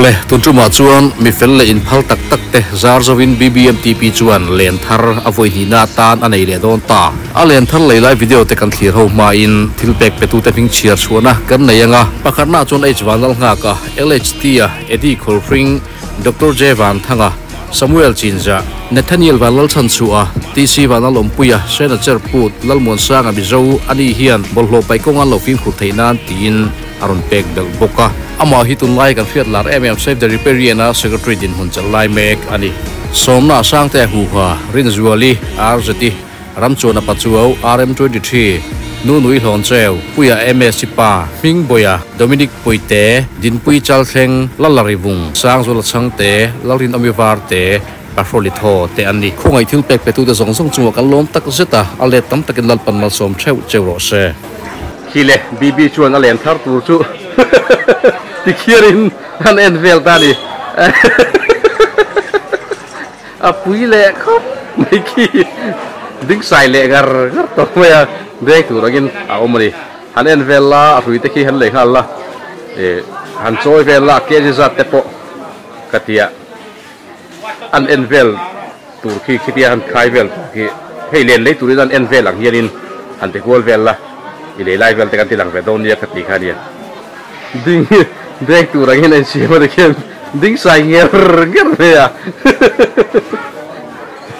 le tunchuma chuan mi fel le in phal tak tak te zarzowin BBMTP chuan len thar avoi hi na tan anei le don ta a len thar leilai video te kan thlir ho ma in thilpek petu te ping chiar chuana kan neyanga pakharna chuan h1 nga ka LHT a edi kholfring Dr. J Van Thanga Samuel Chinja Nathaniel Valal Chanchua TC Vanal Ompuya Senator Put Lalmon Sanga Bizo ani hian bolho paikonga lofin khuteinan tin aron pek bel boka ama hitun lai kan fiat lar Save the Riparian Secretary din hun chalai mek ani somna sangte hu ha rinzuali RZT ramchona pachuau RM23 nui hon treo puya MS pa ming boya Dominic Poite din pui chal thleng lalarivung sang zol changte lalrin amivar te patroli tho te ani khongai thil pek petu de zong song chuwa kan lom tak zeta ale tam takin lal pan mal som cheu cheu se khile BB chuan alen thar tur chu tikhirin an envel tani a pui le khop mai ki ding sai le gar to ya dek tu ragin a omri han envel la a hui te ki han le khalla e han choi vel la ke ji zat te po katia an envel tur khi khitia han khai vel ki hei len le turin an envel ang hianin han te gol vel la i le lai vel te kan tilang ve don ya khati khania ding dek tu ragin en si ma de ken ding sai nger me ya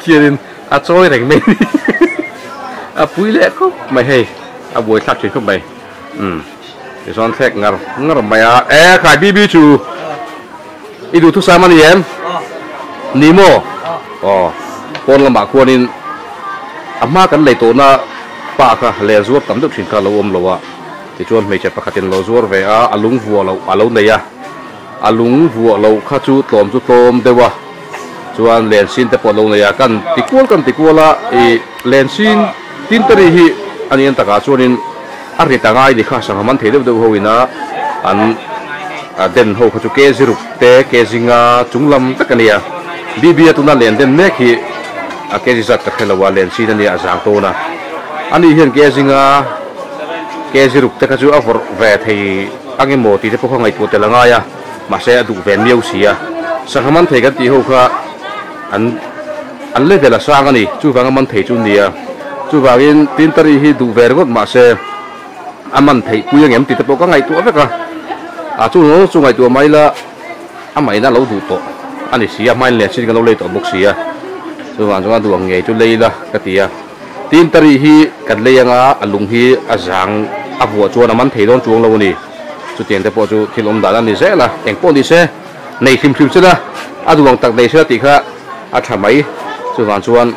kirin a choi reng me a pui le ko mai hei a boi thak chi ko mai cái son thek ngar mày à khai BB chu i du thu sa man yem nimo pon lama khuanin ama kan lei to na pa ka le zuap tam deuh thin kha lo om lowa ti chuan mei che pakhatin lo zuar ve a alung vuwa lo alo neya alung vuwa lo kha chu tlom dewa chuan len sin te po lo neya kan tikuala e len sin tin tari hi anian taka chuanin ari tangai ni kha sang man thedeu deuh hoina an den ho kha chu ke ziruk te ke zinga chunglam takania BB atuna len den mek hi a ke zat ka khelawa len sin ani azang to na ani hian ke zinga ke ziruk te kha chu a vor ve thei ange mo ti te pokha ngai tu te langa ya ma se adu ven miau sia sangaman thei kan ti ho kha an le de la sang ani chu wanga man thei chu nia chu wangin tin tari hi du ver got ma se aman thei puyang em ti te pokha ngai tu aveka a chu no chu ngai tu mai la amai na lo du to ani sia mai le sin kan lo le to bok sia chu wan chu du nge chu leila katia tin tari hi kan leyanga alung hi azang abu chuan aman thei don chuang lo ni chu tiang te po chu thilom da ni zela eng po ni se nei thim chela aduang tak nei se ti kha a thamai chu wan chuan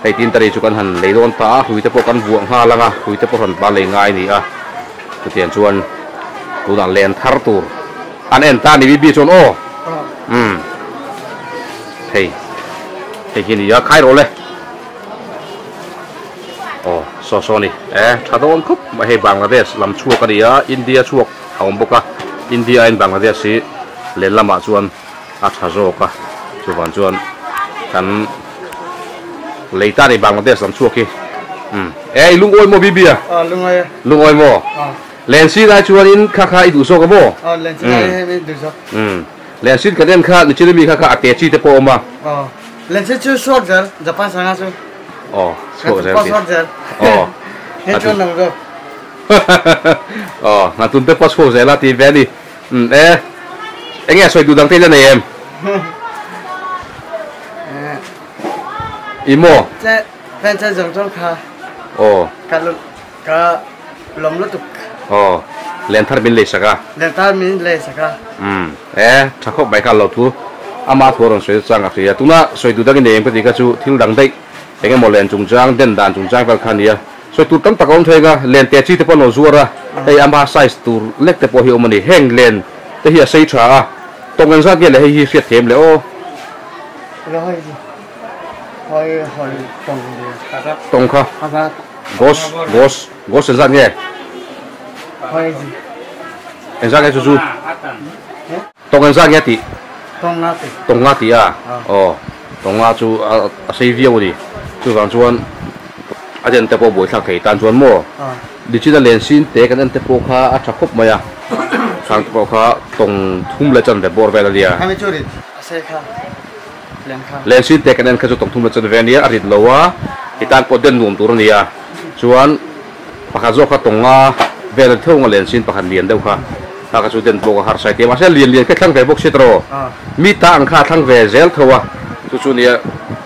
hei tin tari chu kan han leilon ta hui te po kan buang ha langa hui te po han ba le ngai ni a chu tiang chuan tu dan len thar tur an en ta ni BB chuan o hei hi ni ya khai ro le so ni thadon khup ma he Bangladesh lam chuak ani a India chuak aum boka India in Bangladesh si le lama chuan a thazo ka chuan chuan kan leita ni Bangladesh lam chuak ki lungoi mo BB a lungoi mo len si na chuan in kha i du so ka mo len si na du so len si ka den kha ni chimi kha ate chi te po ma len si chu short jar Japan sanga chu so jar he chon nang go na tun te pas ko zela ti veni enge soi du dang te na em imo che pen che jong jong kha ka lom lu tuk len thar bin le saka thakho bai ka lo thu ama thoron soi chang a ria tuna soi du dang ne em ka chu thil dang dei enge mo len chung jang den dan chung jang kal khania soi tu tam takon thega len te chi te pon zuara ei ama size tur lek te po hi omani heng len te hi sei tha tongan sa ge le hi fiat them le tong kha gos za nge en za ge chu tongan sa ge ti tong nga ti a tong nga chu a sei viau ni chu wang chuan a den te po boi thak thei tan chuan mo digital len sin te kan te po kha a thakop maya khang po kha tong thum le chan de bor ve la dia kami curi ase kha len sin te kanen kha chu tong thum le chan ve nia arit lowa itan po den num tur nia chuan pakha zo kha tonga ve la thonga len sin pakhan lian deuh kha ta ka chu den bo har sai te ma se lian ke thlang ve bok sitro mi ta ang kha thlang ve zel thowa chu nia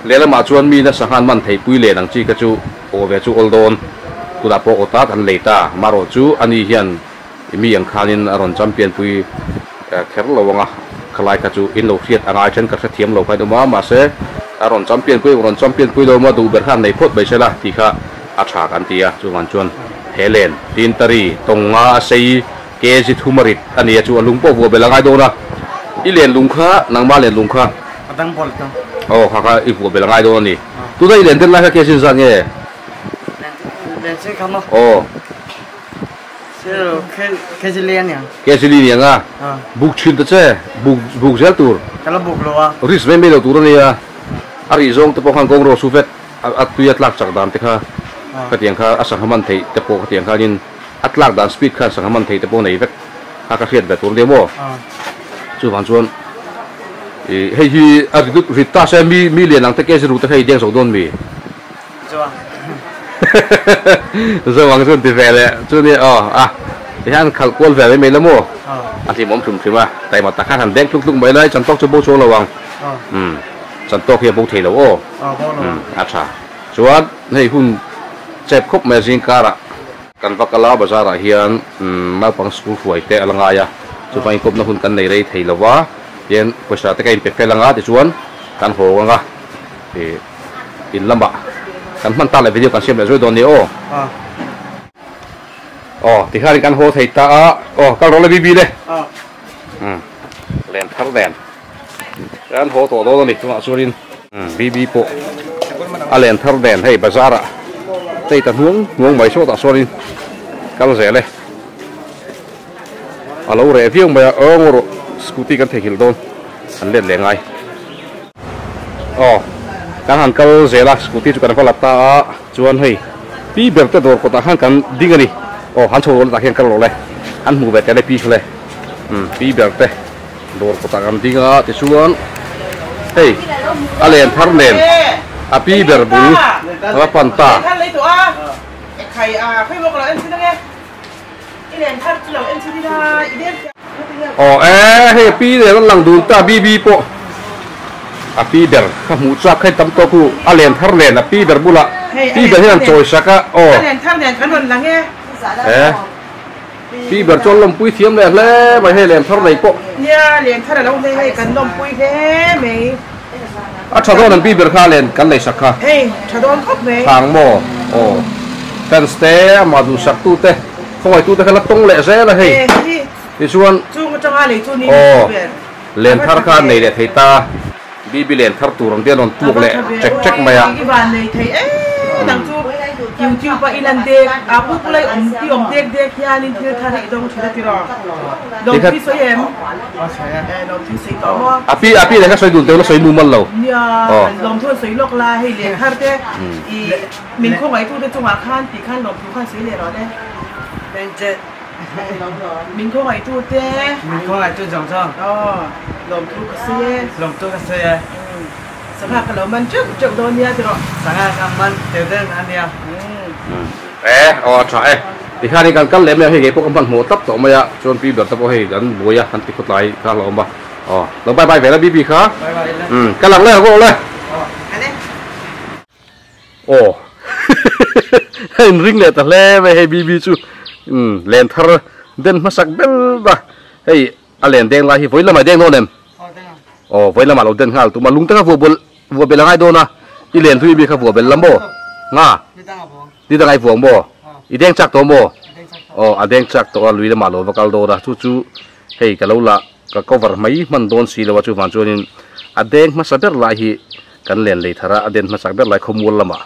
lela ma chuan mi na sahan man thei pui le nang chi ka chu o ve chu oldon kuda po ota kan leita maro chu ani hian mi ang khanin aron champion pui kher lowanga khalai ka chu in lo khiat angai chen ka thiam lo phai duma ma se aron champion pui lo ma du ber khan nei phot bai sela ti kha acha kan tia chu man chuan helen tin tari tonga sei ke ji thumarit ani chu alung po bo belangai do na i len lung kha nang ma len lung kha adang bol to oh kha i bo belangai do ni tu dai len den la ka ke sin sang e len se kama oh sero ke jilian ya ke sili ni nga buk chin ta che buk zel tur kalau buk lo wa ris me lo tur ni ya ari zong te po khang gong ro su vet at tu yat lak chak dam te kha ka tiang kha asa haman thei te po ka tiang kha nin at lak dan speed kha sa haman thei te po nei vet ka ka khiat ve tur de mo chu van chuan e hei hi ari du rita se mi lian ang te ke ru te hei deng so don mi giờ bằng xuân thì về đấy, cho nên thì hắn khảo quân về với mình lắm mua, thì món thùng thì mà, tại mà tất cả hàng đen lúc mấy đấy, chân tóc cho bố số là bằng, chân tóc kia bố thầy là ô, acha, chuan này hun chép khúc mẹ riêng cả ạ, cần vác lá bây giờ là hiện mà bằng school phơi tệ là ngay à, cho phải cốp nó hun cần này đây thầy là quá, hiện bây giờ tất cả em phải là ngay thì chuan, cần hồ ngay, thì in lắm bạ. Kan man ta le video kan xem lại rồi don ni thì khai kan ho thei ta kan ro le bi de len thar den kan ho to do ni tu surin bi po len thar den hei bazara tei ta nuông mai so ta surin kan ze le alo re viong ba ngoro scooty kan thei hil don an len le ngai kan han kal zela scooty chu kan phala ta chuan hei pi ber te dor ko ta han kan ding ani han chho ta khen kal lo le han mu be te le pi chule pi ber te dor ko ta kan dinga ti chuan hei alen thar nen a pi ber bu la pan ta khai khai mo la en sin nge inen thar chu lo en sin da iden hei pi le lang du ta bi po api ber kamu cak kai tam to ku alen thar len api ber bula pi ber hian choi saka alen thar len kan ron lange pi ber chol lom pui thiam le le mai he len thar nei po nia len thar lo le hei kan lom pui he me chadon an pi ber kha len kan nei sakha hei chadon khop me thang mo kan ste ma du sak tu te khoi tu te khala tong le ze la hei ti chuan chu ma chang a le chu ni len thar kha nei le thei ta bi len thar tu rong dia non tu le check maya ki ban nei thei dang chu YouTube pa ilan de aku pulai om dek ya nin thil thar hi dong chira tiro dong ti so em dong ti sei to mo api le ka soi dun te lo soi nu mal lo ya dong thon sei lok la hei le har te i min ko ngai tu te chu ma khan ti khan dong tu khan sei le ro de ben je min ko ngai tu te mình có ai tôi trồng sao dong tu ka sei lồng tôi cái xe สภาพกะโหลมันจุกโดนเนี่ยติโร sáng ngày ăn ăn đều đơn ăn nha trai thì khai kan kan lem le he ge ko kan mo tap to ma ya chon pi ber ta bo he gan boya kan ti khut lai kha lo ba lo bye ve la bi kha kan lang le ko leอันนี้ hen ring le ta le ve he bi chu len thar den ma sak bel ba hey alen deng la hi voi la ma deng no nem với làm malo den hal tu malung ta vô bel ngai do na i len thui bi kha vô bel lambo nga đi ta ngai vuông bo i deng chak to mo adeng chak to lui la malo vakal do da chu hei ka lo la ka cover mai man don si lo chu van chu nin adeng ma saber la hi kan len le thara aden ma saber lai khomul lama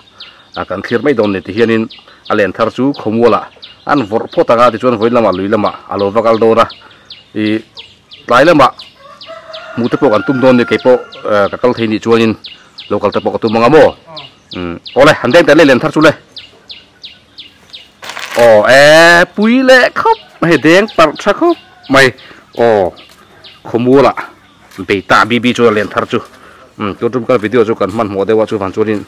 kan khir mai don ne ti hianin alen thar chu khomula an vor phota ga ti chon voi lama lui lama alo vakal do ra i lai lama mu te pok an tum don ne ke po ka kal thei ni chuanin local te pok tu manga mo ole han deng te le len thar chu le pui le khop he deng par tha khop ไม่โอ้ขมูละไปตาบีบีจูเรียนทัดจูตัวจุ่มกันวิดีโอจูกันมันหัวเดียวจูฟันจูนิน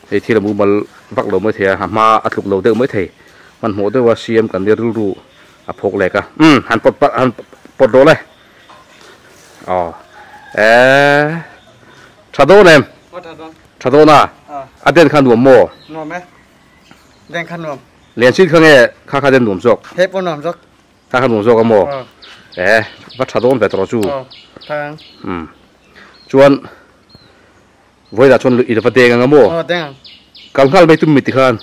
ไอ้ที่เราบุบวักเราไม่เทียหามาอัดลุกเราเดียวไม่เทียมันหัวเดียวเสียมกันเดียวรู้อ่ะพกเลยกันหันปลดโดเลยอ๋อชาโดเนี่ยชาโดน่ะอันเด่นขันหนุ่มโม่หนุ่มไหมเด่นขันหนุ่มเรียนชิ้นข้างเงี้ยข้าเด่นหนุ่มจกเฮ้ยปนหนุ่มจกข้าหนุ่มจกกันโม่วัดชาโดนไปตรอจูทางชวนไว้แต่ชวนอีกประเดี๋ยวกันโม่กังขันไม่ตุ้มมิติขัน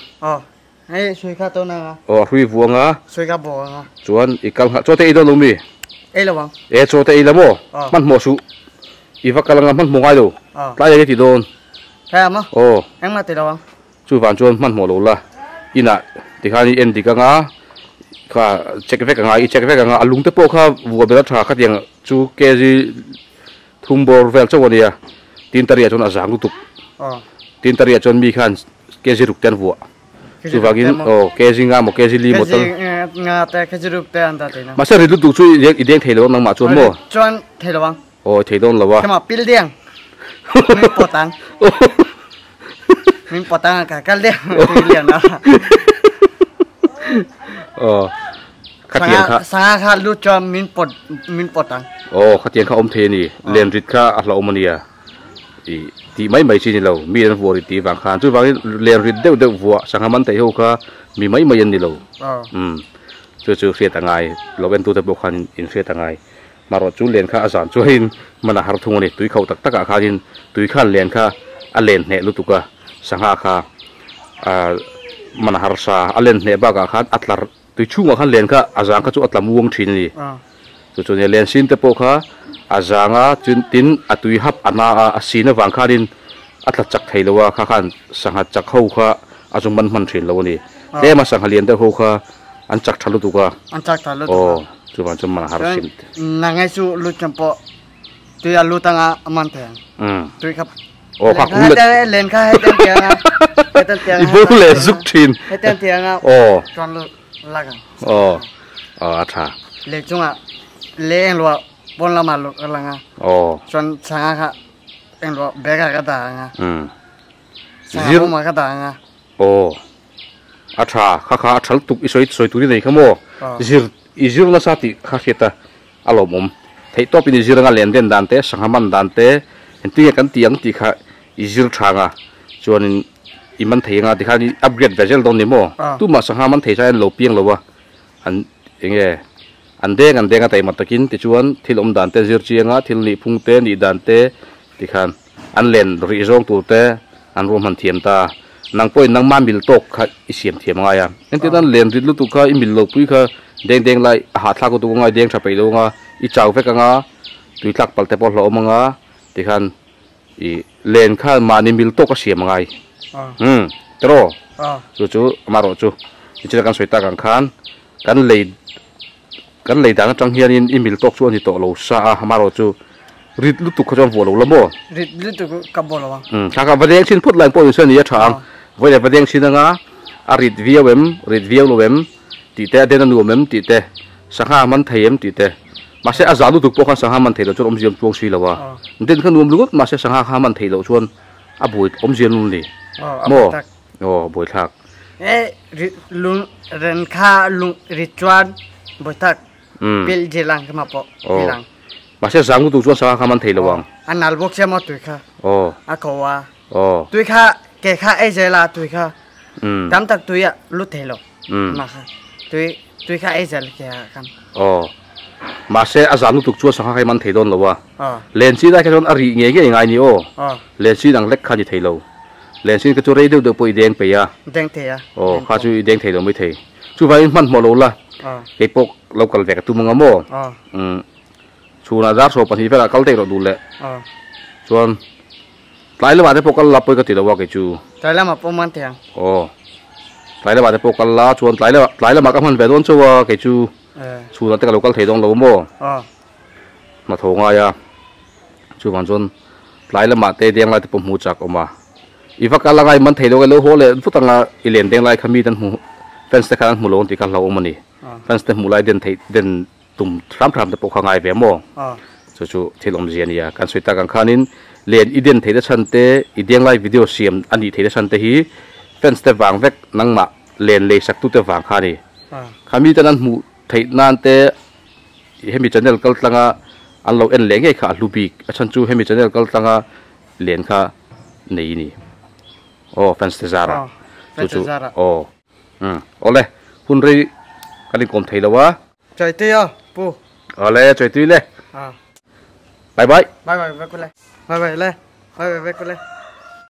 ให้ช่วยข้าตัวนั้นคุยวัวงะช่วยข้าบัวงะชวนอีกกังขันโจเตอีโดนลงมีระวังโจเตอีละโม่มันหมดสุอีฟักกำลังมันหมดไงดูใกล้จะติดโดนใช่มั้ยเอ็งมาติดระวังจู่ฝันชวนมันหมดเลยละอีน่ะที่ข้านี่เอ็นที่กังะข้าเช็คเฟกกังะอีเช็คเฟกกังะลุงเตปโอข้าวัวเบลล์ชาขัดยังจู่เกจิทุ่มบอลเวลเจ้าวันนี้ตีนตะเรียจนอาจารย์ตุกตีนตะเรียจนมีขันเกจิรุกเต็นหัวจู่ฝันเกจิงาโมเกจิลีโมตันงาแต่เกจิรุกเต็นอันตรายนะมาเสร็จลุตุกช่วยอีเดียงเทโลนังมาชวนโม่ชวนเทโลวังเทโลนละวะแค่มาปิลเดียงมีปวดตังมีปวดตังกันเดียงเดียงนะขัดเตียงข้าสังหารรู้จอมมินปวดตังขัดเตียงข้าอมเทนี่เรียนริดข้าอัลลอฮ์มันเนี่ยที่ไม่ชินเรามีอันวัวริตีบางครั้งจู่บางเรียนริดเดียววัวสังหารมันแต่เขาข้ามีไม่ยันนี่เราจู่เสียต่างไงเราเป็นตัวตะบุคันอินเสียต่างไงมารอจู่เรียนข้าอาจารย์ช่วยมันหาทุ่งนี่ตุยเขาตักข้าดินตุยข้าเรียนข้าอัลเลนเนี่ยรู้ตุกะสังหารข้ามันหาราอัลเลนเนี่ยบ้าข้าอัตลาตุยชุ่งข้าเรียนข้าอาจารย์ข้าจู่อัตลามวงชินนี่จู่เนี่ยเรียนสินเตปข้าอาจารย์จุนตินอัตุยฮับอันน่าสินวังข้าดินอัตลาจักไทยละว่าข้าขันสังหารจักเขาข้าอาจุมันชินละวันนี้เดี๋ยวมาสังหารเรียนเตเขาข้าอันจักทะลุตุกะอันจักทะลุตุกะจู่มันหาราสินนั่งไงจู่ลุจำปอตุยลุตังอามันเถียงตุยครับข้าคุ้นเลยเล่นข้าให้เต็มเตียงอ่ะให้เต็มเตียงอีบุเล่ซุกชินให้เต็มเตียงอ่ะจอนลุลักันอัฐาเล็กจุงอ่ะเลี้ยงรัวบนละมาลุกันละงะจนสังหะเอ็งรัวเบกกระดางอ่ะสังหะมากระดางอ่ะอัฐาข้าฉันตุกอีสวยตุนี่ไหนขโมอีจิรละสัติข้าเขียนอารมณ์ไทยตัวเป็นอีจิรงาเลนเดนดันเตสังหามันดันเตเห็นตีกันตีอย่างตีข้าอีจิรชางอ่ะจวนอีมันไทยงาที่ข้านี่อัปเกรดเวอร์ชันตรงนี้โม่ตู้มาสังหามันไทยใช้โลเปียงหรอวะอันยังไงอันเด้งกันไต่มาตะกินที่จวนที่ลมดันเตจิรเชียงอ่ะที่นี่พุ่งเตนี่ดันเตที่ข้าอันเลนริจงตัวเตอันรวมหันเทียมตานางป่วยนางมามิลตกข้าอิเสียมเทียมไงอ่ะนั่นที่นั่นเลนริดลุตุข้าอิมิลโลปุยข้าเด้งไล่หาทากตัวงาเด้งชาไปลงอ่ะอีเจ้าเฟกงาตุยทักปัลเตปอลเรามังอ่ะที่ขันอีเลนข้ามานิมิลโตก็เสียมังไงตรอจู่มารอจู่อีเจ้ากันสวยตากันขันกันเลยดังจังเฮียนิอิมิลโตชวนที่โตเราซามารอจู่ริดลุตุขจรวัวเราละโม่ริดลุตุกับบัวเราถ้ากับประเด็นชิ้นพูดแรงปอยเส้นนี้ทางไว้ในประเด็นชิ้นนั้นอ่ะริดวิวริดวิวเราตีเตะเดินนูเมมตีเตะสังหามันเทียมตีเตะมาเสียอาจารย์ดูถูกพวกสังหามันเทียมจนอมเจียมช่วงชีแล้ววะเดินขึ้นนูมลุกมาเสียสังหามันเทียมชวนบุยอมเจียมลุนเลยโม่บุยทักลุงเรนข้าลุงริจวนบุยทักเปิลเจลังขึ้นมาปะเจลังมาเสียสังดูถูกชวนสังหามันเทียมวังอันนัลบุกเสียมาตุยข้าอาเขาว่าตุยข้าแกข้าไอเจลาตุยข้าจำตักตุยอะลุเทโลมาค่ะตุยข้าไอเจลแกกันมาเสียอาจารย์ถูกชวนสังหามันเทียมแล้ววะเลนซีได้แค่ชวนอริเงี้ยยังไงนี่เลนซีดังเล็กข้าจะเทียมเลนซีก็จะเรียดเดี๋ยวไปเด้งไปอ่ะเด้งเทียข้าจะเด้งเทียมไม่เทียมจู่ไปมันหมดแล้วล่ะไอ้พวกเราเกลเวกตุ้มงามโม่ชูนาจาร์โซปันที่เวลาเกลเตะเราดูแลชวนหลายเรื่องมาที่พวกเราไปก็ติดแล้วว่าจู่หลายเรื่องมาประมาณเทียงหลายเรื่องมาที่พวกเราชวนหลายเรื่องมากับมันแบบนั้นชัวร์จู่ชูนาแต่ก็เราเกลเทตรงเราโม่มาโถงายจู่มันชวนหลายเรื่องมาเตะเดียงไรที่ผมหูจักออกมาอีฟักกันละไงมันเทโลกันเลยโหเลยฟุตตังอีเลนเดียงไรขมีดันหูแฟนสเตคันหูโลนที่กันเราออกมานี่แฟนสเตหูไรเดิน ตุ่มทรัมตะปกข้างไงเวียมอจู่ๆที่ลมเจียนี่การสุดตากันขานินเลียนอีเดียนเทเดชันเตอีเดียงไลวิดีโอเสียมอันนี้เทเดชันเตฮีแฟนสเตวางเวกนังมาเลียนเลยสักตุเตวางขานี่ขามีตอนนั้นหมู่ไทยนานเตเฮมิจันเนลกัลตังอันเราเอ็นเลี้ยงไอ้ขาลูบิกฉันจู่เฮมิจันเนลกัลตังเลียนขานี่โอ้แฟนสเตซาระจู่ๆโอ้โอ้เลยคุณรีกันนี่กลมไทยแล้ววะใจตีอ่ะปูโอ้เลยใจตีเลยบายบายบายบายไปกูเลยบายบายเลยบายบายไปกูเลย